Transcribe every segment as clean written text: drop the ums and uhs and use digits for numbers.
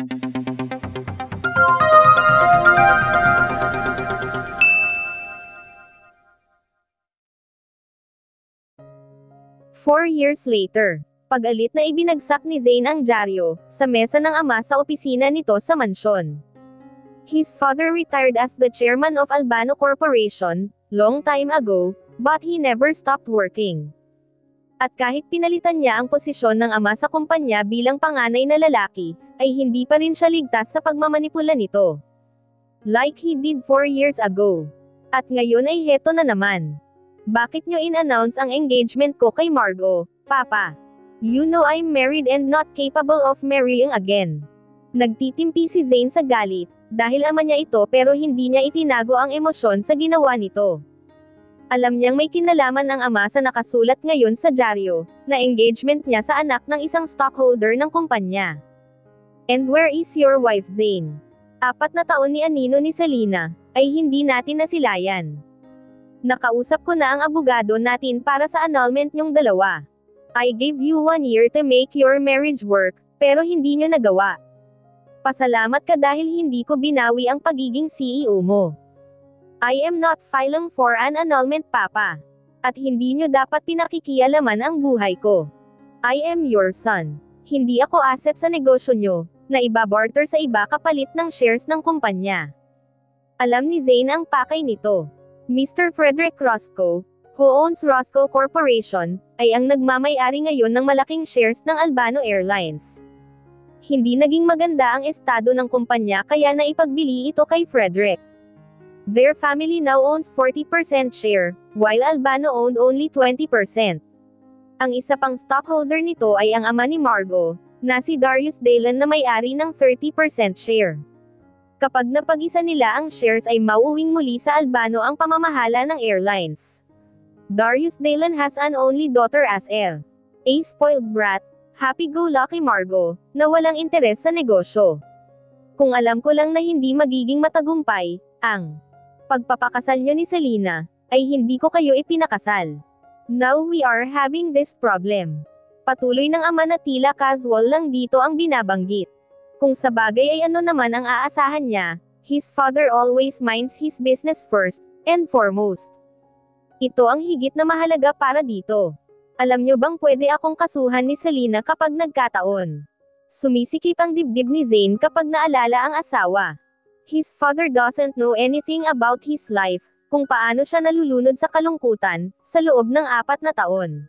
Four years later, pag-alit na ibinagsak ni Zane ang dyaryo sa mesa ng ama sa opisina nito sa mansyon. His father retired as the chairman of Albano Corporation, long time ago, but he never stopped working. At kahit pinalitan niya ang posisyon ng ama sa kumpanya bilang panganay na lalaki, ay hindi pa rin siya ligtas sa pagmamanipula nito. Like he did 4 years ago. At ngayon ay heto na naman. Bakit nyo in-announce ang engagement ko kay Margo, Papa? You know I'm married and not capable of marrying again. Nagtitimpi si Zane sa galit, dahil ama niya ito pero hindi niya itinago ang emosyon sa ginawa nito. Alam niyang may kinalaman ang ama sa nakasulat ngayon sa dyaryo, na engagement niya sa anak ng isang stockholder ng kumpanya. And where is your wife Zane? 4 na taon ni anino ni Selena, ay hindi natin nasilayan. Nakausap ko na ang abogado natin para sa annulment niyong dalawa. I gave you 1 year to make your marriage work, pero hindi niyo nagawa. Pasalamat ka dahil hindi ko binawi ang pagiging CEO mo. I am not filing for an annulment, Papa. At hindi niyo dapat pinakikialaman ang buhay ko. I am your son. Hindi ako asset sa negosyo niyo, na ibabarter sa iba kapalit ng shares ng kumpanya. Alam ni Zane ang pakay nito. Mr. Frederick Roscoe, who owns Roscoe Corporation, ay ang nagmamay-ari ngayon ng malaking shares ng Albano Airlines. Hindi naging maganda ang estado ng kumpanya kaya naipagbili ito kay Frederick. Their family now owns 40% share, while Albano owned only 20%. Ang isa pang stockholder nito ay ang ama ni Margo, na si Darius Dallon na may-ari ng 30% share. Kapag napag-isa nila ang shares ay mauuwing muli sa Albano ang pamamahala ng airlines. Darius Dallon has an only daughter as heir. A spoiled brat, happy-go-lucky Margo, na walang interes sa negosyo. Kung alam ko lang na hindi magiging matagumpay, ang pagpapakasal nyo ni Selena, ay hindi ko kayo ipinakasal. Now we are having this problem. Patuloy ng ama na tila casual lang dito ang binabanggit. Kung sa bagay ay ano naman ang aasahan niya, his father always minds his business first, and foremost. Ito ang higit na mahalaga para dito. Alam nyo bang pwede akong kasuhan ni Selena kapag nagkataon? Sumisikip ang dibdib ni Zane kapag naalala ang asawa. His father doesn't know anything about his life, kung paano siya nalulunod sa kalungkutan, sa loob ng 4 na taon.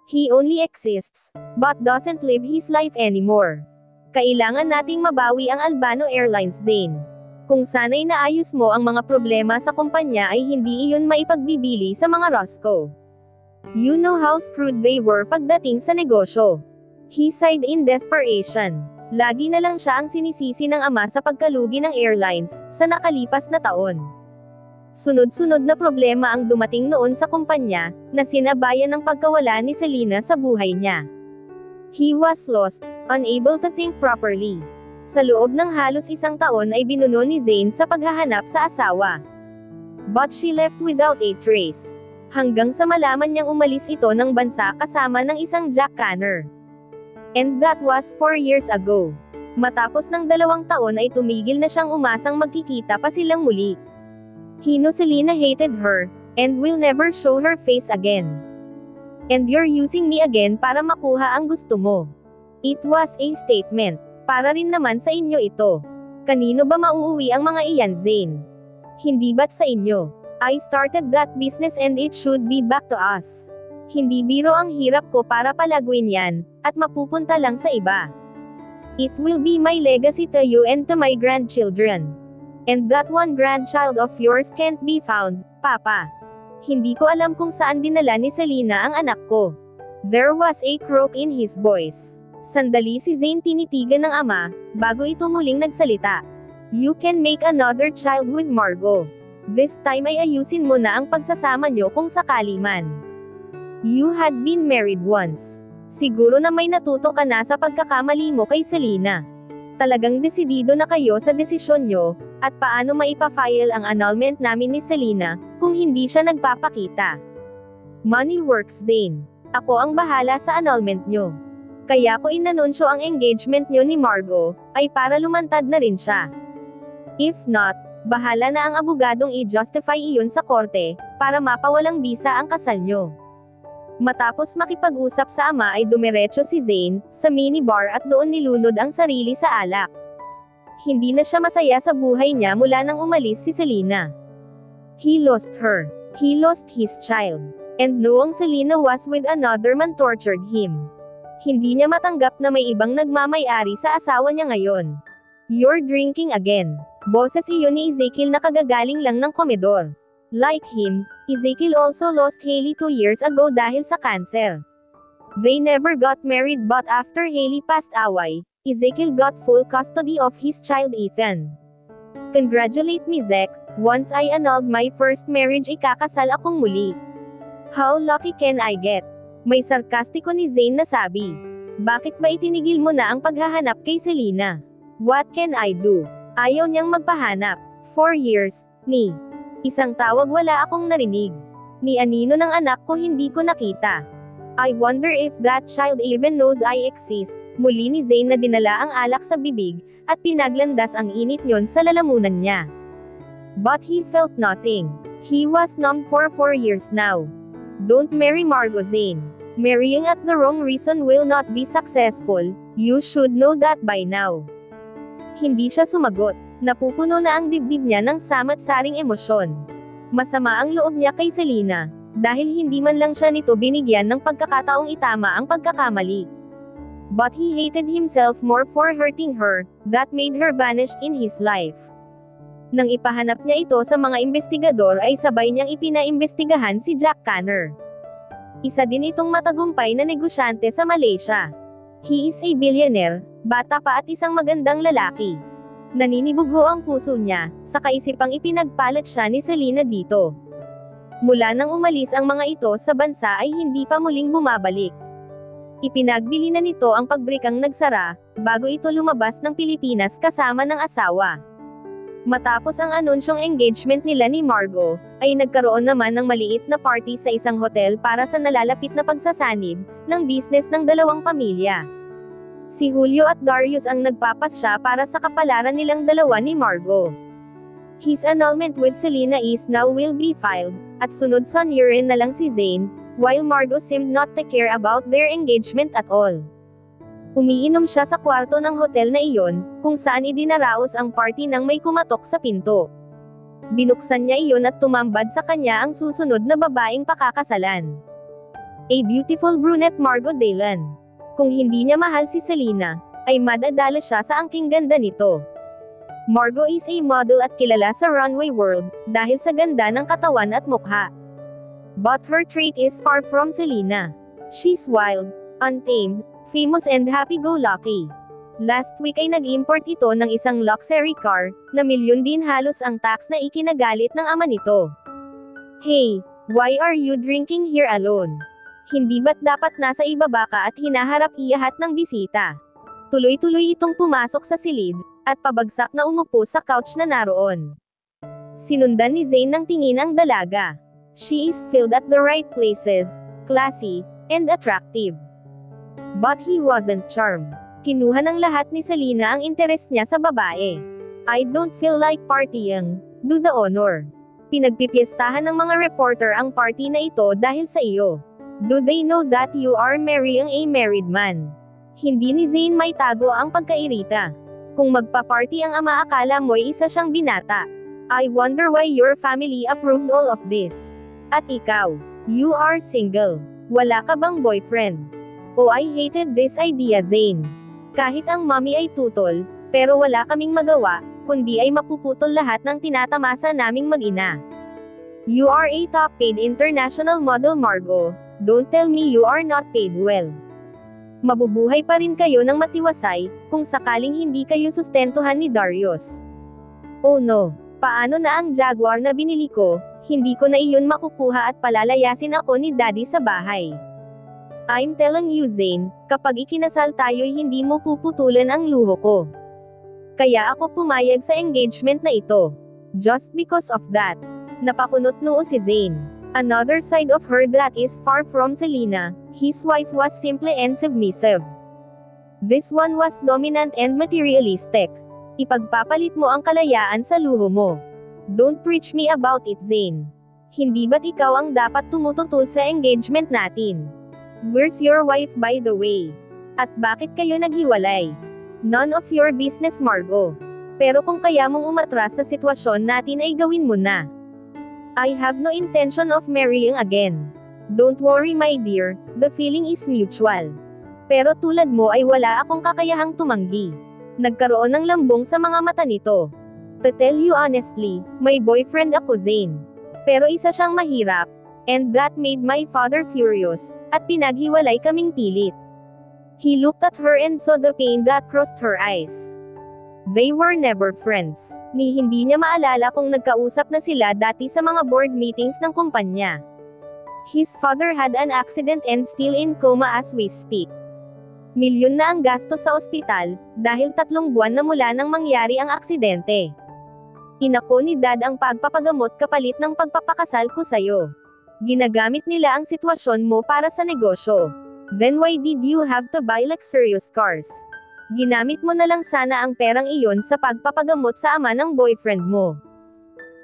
He only exists, but doesn't live his life anymore. Kailangan nating mabawi ang Albano Airlines, Zane. Kung sana'y naayos mo ang mga problema sa kumpanya ay hindi iyon maipagbibili sa mga Roscoe. You know how screwed they were pagdating sa negosyo. He sighed in desperation. Lagi na lang siya ang sinisisi ng ama sa pagkalugi ng airlines, sa nakalipas na taon. Sunod-sunod na problema ang dumating noon sa kumpanya, na sinabayan ng pagkawala ni Selena sa buhay niya. He was lost, unable to think properly. Sa loob ng halos 1 taon ay binuno ni Zane sa paghahanap sa asawa. But she left without a trace. Hanggang sa malaman niyang umalis ito ng bansa kasama ng isang jackcanner. And that was 4 years ago. Matapos ng 2 taon ay tumigil na siyang umasang magkikita pa silang muli. He knew Selena hated her, and will never show her face again. And you're using me again para makuha ang gusto mo. It was a statement. Para rin naman sa inyo ito. Kanino ba mauuwi ang mga iyan, Zane? Hindi ba't sa inyo? I started that business and it should be back to us. Hindi biro ang hirap ko para palaguin yan, at mapupunta lang sa iba. It will be my legacy to you and to my grandchildren. And that one grandchild of yours can't be found, Papa. Hindi ko alam kung saan dinala ni Selena ang anak ko. There was a croak in his voice. Sandali si Zane tinitigan ng ama, bago ito muling nagsalita. You can make another child with Margo. This time ay ayusin mo na ang pagsasama nyo kung sakali man. You had been married once. Siguro na may natuto ka na sa pagkakamali mo kay Selena. Talagang desidido na kayo sa desisyon nyo, at paano maipafile ang annulment namin ni Selena, kung hindi siya nagpapakita. Money works, Zane. Ako ang bahala sa annulment nyo. Kaya ko inanunsyo ang engagement niyo ni Margo, ay para lumantad na rin siya. If not, bahala na ang abogadong i-justify iyon sa korte, para mapawalang bisa ang kasal niyo. Matapos makipag-usap sa ama ay dumiretso si Zayn, sa minibar at doon nilunod ang sarili sa alak. Hindi na siya masaya sa buhay niya mula nang umalis si Selena. He lost her. He lost his child. And noong Selena was with another man tortured him. Hindi niya matanggap na may ibang nagmamay-ari sa asawa niya ngayon. You're drinking again. Boses iyon ni Ezekiel na kagagaling lang ng komedor. Like him, Ezekiel also lost Hailey 2 years ago dahil sa cancer. They never got married but after Hailey passed away, Ezekiel got full custody of his child Ethan. Congratulate me Zek, once I annulled my first marriage ikakasal akong muli. How lucky can I get? May sarkastiko ni Zayn na sabi. Bakit ba itinigil mo na ang paghahanap kay Selena? What can I do? Ayaw niyang magpahanap. 4 years, ni. Isang tawag wala akong narinig. Ni anino ng anak ko hindi ko nakita. I wonder if that child even knows I exist. Muli ni Zayn na dinala ang alak sa bibig, at pinaglandas ang init niyon sa lalamunan niya. But he felt nothing. He was numb for 4 years now. Don't marry Margo Zayn. Marrying at the wrong reason will not be successful, you should know that by now. Hindi siya sumagot. Napupuno na ang dibdib niya ng samat-saring emosyon. Masama ang loob niya kay Selena, dahil hindi man lang siya nito binigyan ng pagkakataong itama ang pagkakamali. But he hated himself more for hurting her, that made her vanish in his life. Nang ipahanap niya ito sa mga investigador ay sabay niyang ipinaimbestigahan si Jack Canner. Isa din itong matagumpay na negosyante sa Malaysia. He is a billionaire, bata pa at isang magandang lalaki. Naninibugho ang puso niya, sa kaisipang ipinagpalit siya ni Selena dito. Mula nang umalis ang mga ito sa bansa ay hindi pa muling bumabalik. Ipinagbili na nito ang pagbrikang nagsara, bago ito lumabas ng Pilipinas kasama ng asawa. Matapos ang anunsyong engagement nila ni Margo, ay nagkaroon naman ng maliit na party sa isang hotel para sa nalalapit na pagsasanib ng business ng dalawang pamilya. Si Julio at Darius ang nagpapasya para sa kapalaran nilang dalawa ni Margo. His annulment with Selena is now will be filed, at sunod son urine na lang si Zayn, while Margo seemed not to care about their engagement at all. Umiinom siya sa kwarto ng hotel na iyon, kung saan idinaraos ang party nang may kumatok sa pinto. Binuksan niya iyon at tumambad sa kanya ang susunod na babaeng pakakasalan. A beautiful brunette Margo Daylan. Kung hindi niya mahal si Selena, ay madadala siya sa angking ganda nito. Margo is a model at kilala sa runway world, dahil sa ganda ng katawan at mukha. But her trait is far from Selena. She's wild, untamed, famous and happy-go-lucky. Last week ay nag-import ito ng isang luxury car, na milyon din halos ang tax na ikinagalit ng ama nito. Hey, why are you drinking here alone? Hindi ba't dapat nasa ibaba ka at hinaharap iyahat ng bisita? Tuloy-tuloy itong pumasok sa silid, at pabagsak na umupo sa couch na naroon. Sinundan ni Zayn ng tingin ang dalaga. She is filled at the right places, classy, and attractive. But he wasn't charmed. Kinuha ng lahat ni Selena ang interest niya sa babae. I don't feel like partying, do the honor. Pinagpipiestahan ng mga reporter ang party na ito dahil sa iyo. Do they know that you are marrying a married man? Hindi ni Zayn may tago ang pagkairita. Kung magpa-party ang ama akala mo'y isa siyang binata. I wonder why your family approved all of this. At ikaw, you are single. Wala ka bang boyfriend? Oh, I hated this idea Zayn. Kahit ang mommy ay tutol, pero wala kaming magawa, kundi ay mapuputol lahat ng tinatamasa naming mag-ina. You are a top-paid international model Margo. Don't tell me you are not paid well. Mabubuhay pa rin kayo ng matiwasay, kung sakaling hindi kayo sustentuhan ni Darius. Oh no, paano na ang Jaguar na binili ko, hindi ko na iyon makukuha at palalayasin ako ni Daddy sa bahay. I'm telling you Zayn, kapag ikinasal tayo'y hindi mo puputulan ang luho ko. Kaya ako pumayag sa engagement na ito. Just because of that. Napakunot noo si Zayn. Another side of her that is far from Selena, his wife was simple and submissive. This one was dominant and materialistic. Ipagpapalit mo ang kalayaan sa luho mo. Don't preach me about it, Zane. Hindi ba't ikaw ang dapat tumututol sa engagement natin? Where's your wife, by the way? At bakit kayo naghiwalay? None of your business, Margo. Pero kung kaya mong umatras sa sitwasyon natin ay gawin mo na. I have no intention of marrying again. Don't worry, my dear, the feeling is mutual. Pero tulad mo ay wala akong kakayahang tumanggi. Nagkaroon ng lambong sa mga mata nito. To tell you honestly, my boyfriend ako, Zane. Pero isa siyang mahirap. And that made my father furious, at pinaghiwalay kaming pilit. He looked at her and saw the pain that crossed her eyes. They were never friends. Ni hindi niya maalala kung nagkausap na sila dati sa mga board meetings ng kumpanya. His father had an accident and still in coma as we speak. Milyon na ang gasto sa ospital, dahil 3 buwan na mula nang mangyari ang aksidente. Inako ni Dad ang pagpapagamot kapalit ng pagpapakasal ko sayo. Ginagamit nila ang sitwasyon mo para sa negosyo. Then why did you have to buy luxurious cars? Ginamit mo na lang sana ang perang iyon sa pagpapagamot sa ama ng boyfriend mo.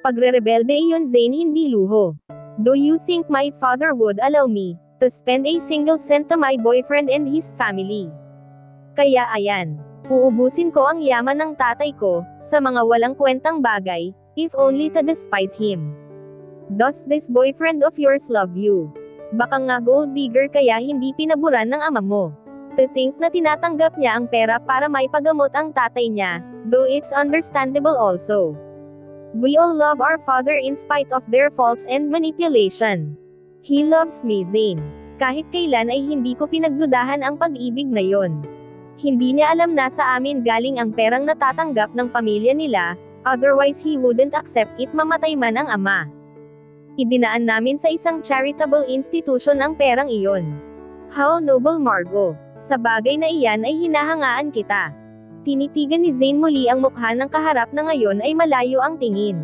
Pagre-rebelde iyon, Zane, hindi luho. Do you think my father would allow me to spend a single cent to my boyfriend and his family? Kaya ayan, uubusin ko ang yaman ng tatay ko sa mga walang kwentang bagay, if only to despise him. Does this boyfriend of yours love you? Baka nga gold digger kaya hindi pinaburan ng ama mo. To think na tinatanggap niya ang pera para may pagamot ang tatay niya, though it's understandable also. We all love our father in spite of their faults and manipulation. He loves me, Zane. Kahit kailan ay hindi ko pinagdudahan ang pag-ibig na yon. Hindi niya alam na sa amin galing ang perang natatanggap ng pamilya nila, otherwise he wouldn't accept it mamatay man ang ama. Idinaan namin sa isang charitable institution ang perang iyon. How noble, Margo. Sa bagay na iyan ay hinahangaan kita. Tinitigan ni Zane muli ang mukha ng kaharap na ngayon ay malayo ang tingin.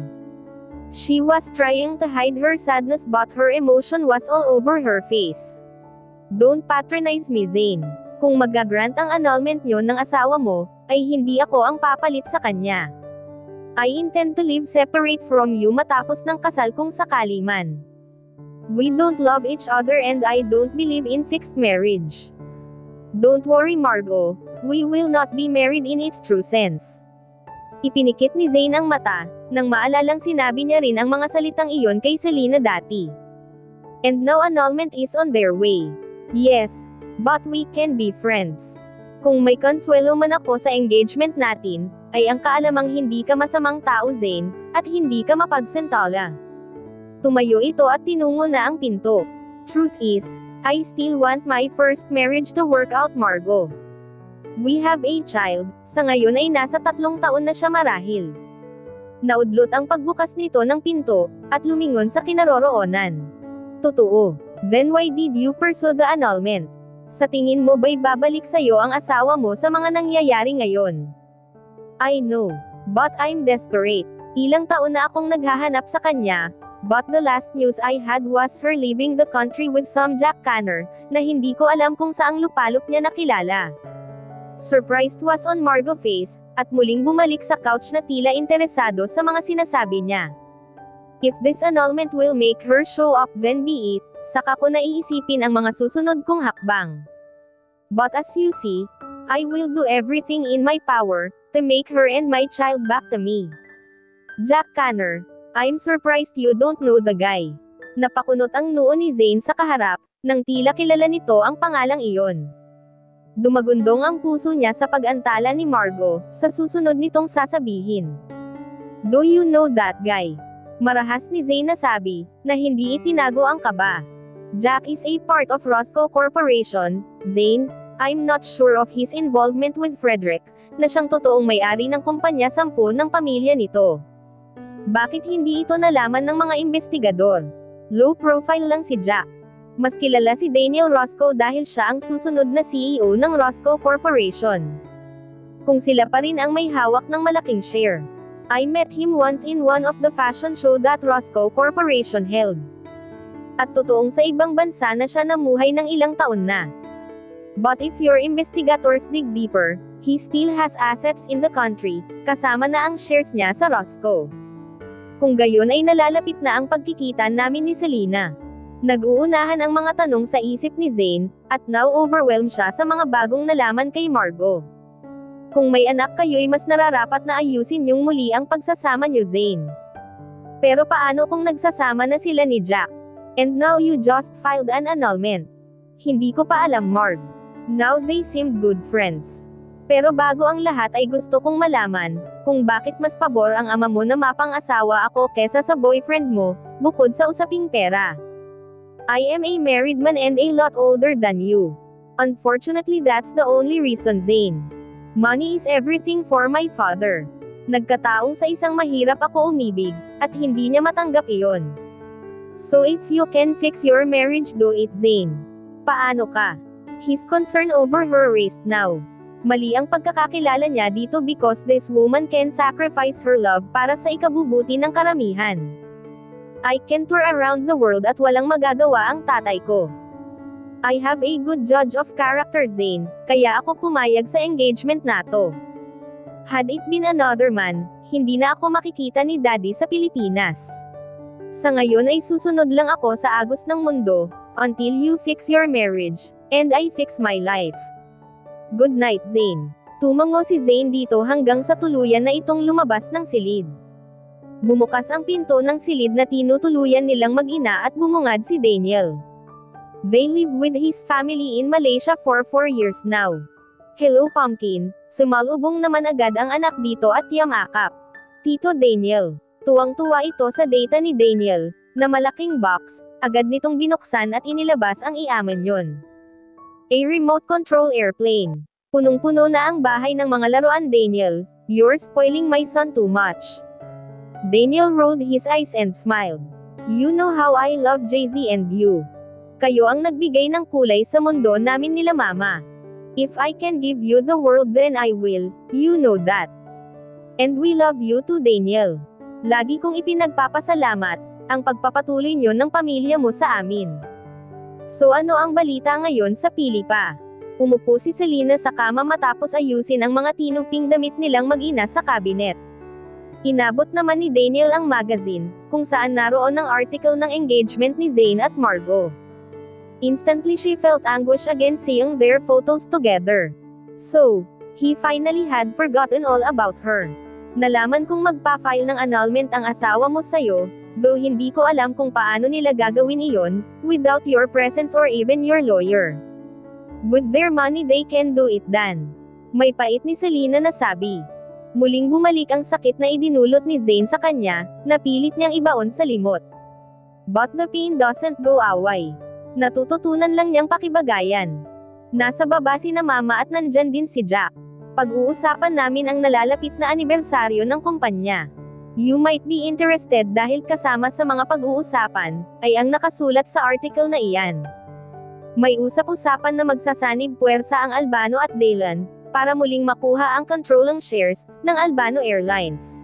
She was trying to hide her sadness but her emotion was all over her face. Don't patronize me, Zane. Kung mag-grant ang annulment nyo ng asawa mo, ay hindi ako ang papalit sa kanya. I intend to live separate from you matapos ng kasal kung sakali man. We don't love each other and I don't believe in fixed marriage. Don't worry, Margo, we will not be married in its true sense. Ipinikit ni Zane ang mata, nang maalalang sinabi niya rin ang mga salitang iyon kay Selena dati. And now annulment is on their way. Yes, but we can be friends. Kung may konsuelo man ako sa engagement natin, ay ang kaalamang hindi ka masamang tao, Zane, at hindi ka mapagsentala. Tumayo ito at tinungo na ang pinto. Truth is, I still want my first marriage to work out, Margo. We have a child, sa ngayon ay nasa 3 taon na siya marahil. Naudlot ang pagbukas nito ng pinto, at lumingon sa kinaroroonan. Totoo. Then why did you pursue the annulment? Sa tingin mo ba'y babalik sa'yo ang asawa mo sa mga nangyayari ngayon? I know. But I'm desperate. Ilang taon na akong naghahanap sa kanya, but the last news I had was her leaving the country with some Jack Canner, na hindi ko alam kung saang lupalop niya nakilala. Surprised was on Margo's face, at muling bumalik sa couch na tila interesado sa mga sinasabi niya. If this annulment will make her show up, then be it, saka ko naiisipin ang mga susunod kong hakbang. But as you see, I will do everything in my power, to make her and my child back to me. Jack Canner. I'm surprised you don't know the guy. Napakunot ang noo ni Zane sa kaharap, nang tila kilala nito ang pangalang iyon. Dumagundong ang puso niya sa pag-antala ni Margo, sa susunod nitong sasabihin. Do you know that guy? Marahas ni Zane na sabi, na hindi itinago ang kaba. Jack is a part of Roscoe Corporation, Zane. I'm not sure of his involvement with Frederick, na siyang totoong may-ari ng kumpanya 10 ng pamilya nito. Bakit hindi ito nalaman ng mga investigador? Low profile lang si Jack. Mas kilala si Daniel Roscoe dahil siya ang susunod na CEO ng Roscoe Corporation. Kung sila pa rin ang may hawak ng malaking share. I met him once in one of the fashion show that Roscoe Corporation held. At totoong sa ibang bansa na siya namuhay ng ilang taon na. But if your investigators dig deeper, he still has assets in the country, kasama na ang shares niya sa Roscoe. Kung gayon ay nalalapit na ang pagkikita namin ni Selena. Nag-uunahan ang mga tanong sa isip ni Zane, at now overwhelmed siya sa mga bagong nalaman kay Margot. Kung may anak kayo'y mas nararapat na ayusin niyong muli ang pagsasama niyo, Zane. Pero paano kung nagsasama na sila ni Jack? And now you just filed an annulment. Hindi ko pa alam, Marg. Now they seemed good friends. Pero bago ang lahat ay gusto kong malaman, kung bakit mas pabor ang ama mo na mapang-asawa ako kesa sa boyfriend mo, bukod sa usaping pera. I am a married man and a lot older than you. Unfortunately that's the only reason, Zane. Money is everything for my father. Nagkataong sa isang mahirap ako umibig, at hindi niya matanggap iyon. So if you can fix your marriage, do it, Zane. Paano ka? He's concerned over her race now. Mali ang pagkakakilala niya dito because this woman can sacrifice her love para sa ikabubuti ng karamihan. I can tour around the world at walang magagawa ang tatay ko. I have a good judge of character, Zane, kaya ako pumayag sa engagement nato. Had it been another man, hindi na ako makikita ni Daddy sa Pilipinas. Sa ngayon ay susunod lang ako sa agos ng mundo, until you fix your marriage, and I fix my life. Good night, Zane. Tumango si Zane dito hanggang sa tuluyan na itong lumabas ng silid. Bumukas ang pinto ng silid na tinutuluyan nilang mag-ina at bumungad si Daniel. They live with his family in Malaysia for 4 years now. Hello, Pumpkin. Sumalubong naman agad ang anak dito at yamakap. Tito Daniel. Tuwang-tuwa ito sa data ni Daniel, na malaking box, agad nitong binuksan at inilabas ang iaman yon. A remote control airplane. Punong-puno na ang bahay ng mga laruan, Daniel. You're spoiling my son too much. Daniel rolled his eyes and smiled. You know how I love Jay-Z and you. Kayo ang nagbigay ng kulay sa mundo namin nila mama. If I can give you the world then I will, you know that. And we love you too, Daniel. Lagi kong ipinagpapasalamat, ang pagpapatuloy niyo ng pamilya mo sa amin. So ano ang balita ngayon sa Pilipa? Umupo si Selena sa kama matapos ayusin ang mga tinuping damit nilang mag-ina sa kabinet. Inabot naman ni Daniel ang magazine, kung saan naroon ang article ng engagement ni Zane at Margot. Instantly she felt anguish again seeing their photos together. So, he finally had forgotten all about her. Nalaman kong magpa-file ng annulment ang asawa mo sa'yo, though hindi ko alam kung paano nila gagawin iyon, without your presence or even your lawyer. With their money they can do it, Dan. May pait ni Selena na sabi. Muling bumalik ang sakit na idinulot ni Zane sa kanya, na pilit niyang ibaon sa limot. But the pain doesn't go away. Natututunan lang niyang pakibagayan. Nasa baba si na mama at nandyan din si Jack. Pag-uusapan namin ang nalalapit na anibersaryo ng kumpanya. You might be interested dahil kasama sa mga pag-uusapan, ay ang nakasulat sa article na iyan. May usap-usapan na magsasanib puwersa ang Albano at Daylan, para muling makuha ang control ng shares, ng Albano Airlines.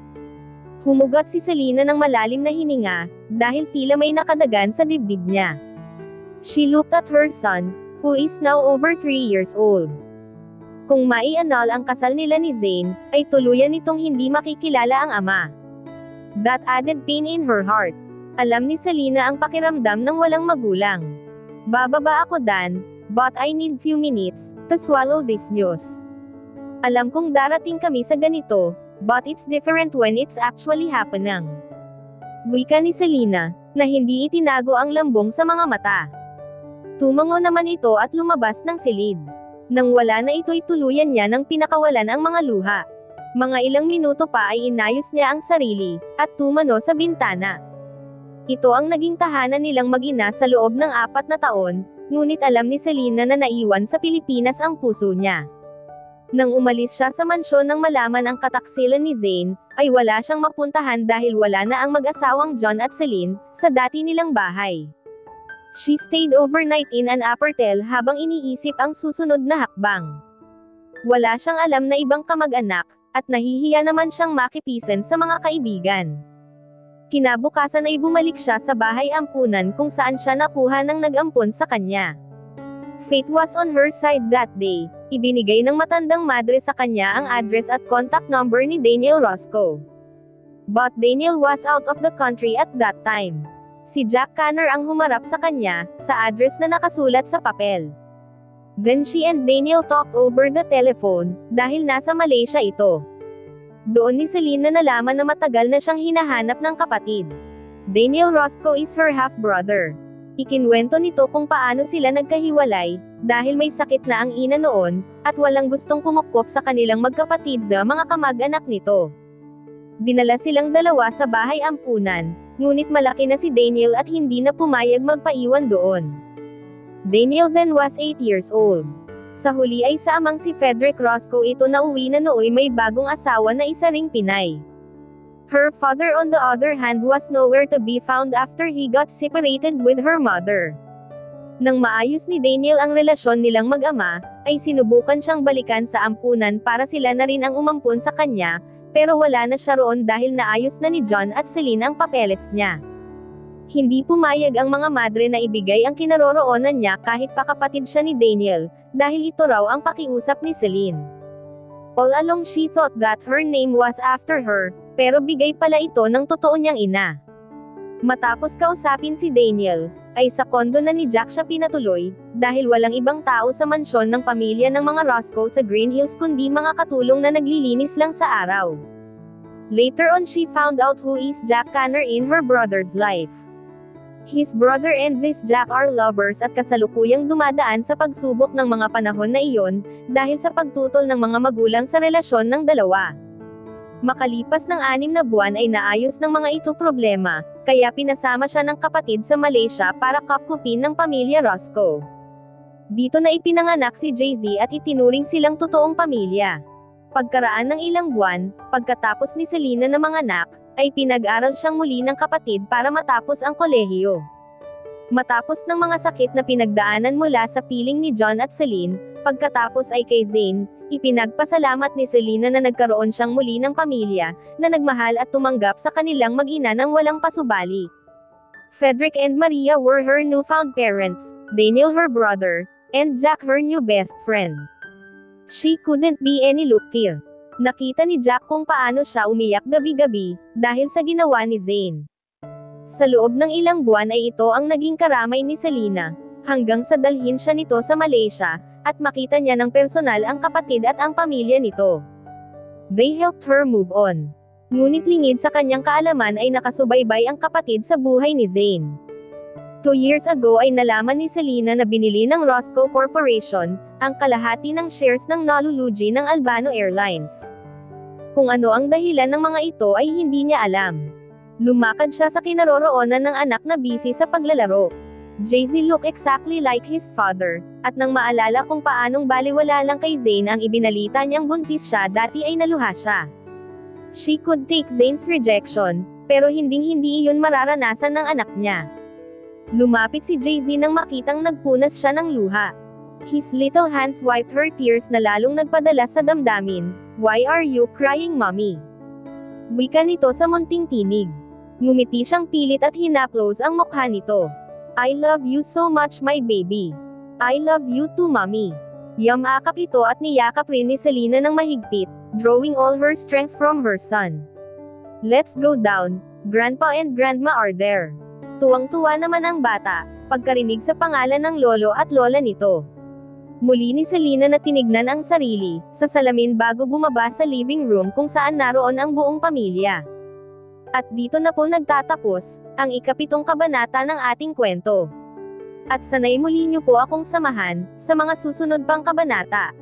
Humugot si Selena ng malalim na hininga, dahil tila may nakadagan sa dibdib niya. She looked at her son, who is now over 3 years old. Kung mai-annul ang kasal nila ni Zane, ay tuluyan nitong hindi makikilala ang ama. That added pain in her heart. Alam ni Selena ang pakiramdam ng walang magulang. Bababa ako, Dan, but I need few minutes to swallow this news. Alam kong darating kami sa ganito, but it's different when it's actually happening. Wika ni Selena, na hindi itinago ang lambong sa mga mata. Tumango naman ito at lumabas ng silid. Nang wala na ito'y tuluyan niya nang pinakawalan ang mga luha. Mga ilang minuto pa ay inayos niya ang sarili, at tumano sa bintana. Ito ang naging tahanan nilang mag-ina sa loob ng 4 na taon, ngunit alam ni Selena na naiwan sa Pilipinas ang puso niya. Nang umalis siya sa mansyon nang malaman ang kataksilan ni Zane, ay wala siyang mapuntahan dahil wala na ang mag-asawang John at Celine, sa dati nilang bahay. She stayed overnight in an apartel habang iniisip ang susunod na hakbang. Wala siyang alam na ibang kamag-anak, at nahihiya naman siyang makipisan sa mga kaibigan. Kinabukasan ay bumalik siya sa bahay ampunan kung saan siya nakuha ng nag-ampon sa kanya. Fate was on her side that day. Ibinigay ng matandang madre sa kanya ang address at contact number ni Daniel Roscoe. But Daniel was out of the country at that time. Si Jack Connor ang humarap sa kanya, sa address na nakasulat sa papel. Then she and Daniel talked over the telephone, dahil nasa Malaysia ito. Doon ni Celine na nalaman na matagal na siyang hinahanap ng kapatid. Daniel Roscoe is her half-brother. Ikinwento nito kung paano sila nagkahiwalay, dahil may sakit na ang ina noon, at walang gustong kumupkop sa kanilang magkapatid sa mga kamag-anak nito. Dinala silang dalawa sa bahay ampunan, ngunit malaki na si Daniel at hindi na pumayag magpaiwan doon. Daniel then was 8 years old. Sa huli ay sa amang si Frederick Roscoe ito nauwi na nooy may bagong asawa na isa ring Pinay. Her father on the other hand was nowhere to be found after he got separated with her mother. Nang maayos ni Daniel ang relasyon nilang mag-ama, ay sinubukan siyang balikan sa ampunan para sila na rin ang umampun sa kanya, pero wala na siya roon dahil naayos na ni John at Celine ang papeles niya. Hindi pumayag ang mga madre na ibigay ang kinaroroonan niya kahit pa kapatid siya ni Daniel, dahil ito raw ang pakiusap ni Celine. All along she thought that her name was after her, pero bigay pala ito ng totoo niyang ina. Matapos kausapin si Daniel, ay sa kondo na ni Jack siya pinatuloy, dahil walang ibang tao sa mansyon ng pamilya ng mga Roscoe sa Green Hills kundi mga katulong na naglilinis lang sa araw. Later on she found out who is Jack Connor in her brother's life. His brother and this Jack are lovers at kasalukuyang dumadaan sa pagsubok ng mga panahon na iyon, dahil sa pagtutol ng mga magulang sa relasyon ng dalawa. Makalipas ng 6 na buwan ay naayos ng mga ito problema, kaya pinasama siya ng kapatid sa Malaysia para kapkupin ng pamilya Roscoe. Dito na ipinanganak si Jay-Z at itinuring silang totoong pamilya. Pagkaraan ng ilang buwan, pagkatapos ni Selena na manganak, ay pinag-aral siyang muli ng kapatid para matapos ang kolehiyo. Matapos ng mga sakit na pinagdaanan mula sa piling ni John at Celine, pagkatapos ay kay Zane, ipinagpasalamat ni Selena na nagkaroon siyang muli ng pamilya, na nagmahal at tumanggap sa kanilang mag-ina ng walang pasubali. Frederick and Maria were her newfound parents, Daniel her brother, and Jack her new best friend. She couldn't be any luckier. Nakita ni Jack kung paano siya umiyak gabi-gabi, dahil sa ginawa ni Zane. Sa loob ng ilang buwan ay ito ang naging karamay ni Selena, hanggang sa dalhin siya nito sa Malaysia, at makita niya ng personal ang kapatid at ang pamilya nito. They helped her move on. Ngunit lingid sa kanyang kaalaman ay nakasubaybay ang kapatid sa buhay ni Zane. 2 years ago ay nalaman ni Selena na binili ng Roscoe Corporation, ang kalahati ng shares ng nalulugi ng Albano Airlines. Kung ano ang dahilan ng mga ito ay hindi niya alam. Lumakad siya sa kinaroroonan ng anak na busy sa paglalaro. Jay-Z looked exactly like his father, at nang maalala kung paanong baliwala lang kay Zane ang ibinalita niyang buntis siya dati ay naluha siya. She could take Zane's rejection, pero hinding-hindi iyon mararanasan ng anak niya. Lumapit si Jay-Z nang makitang nagpunas siya ng luha. His little hands wiped her tears na lalong nagpadala sa damdamin. Why are you crying, mommy? Wika nito sa munting tinig. Ngumiti siyang pilit at hinaplos ang mukha nito. I love you so much, my baby. I love you too, mommy. Yamakap ito at niyakap rin ni Selena ng mahigpit, drawing all her strength from her son. Let's go down. Grandpa and grandma are there. Tuwang-tuwa naman ang bata, pagkarinig sa pangalan ng lolo at lola nito. Muli ni Selena na tinignan ang sarili, sa salamin bago bumaba sa living room kung saan naroon ang buong pamilya. At dito na po nagtatapos, ang 7 kabanata ng ating kwento. At sanay muli niyo po akong samahan, sa mga susunod pang kabanata.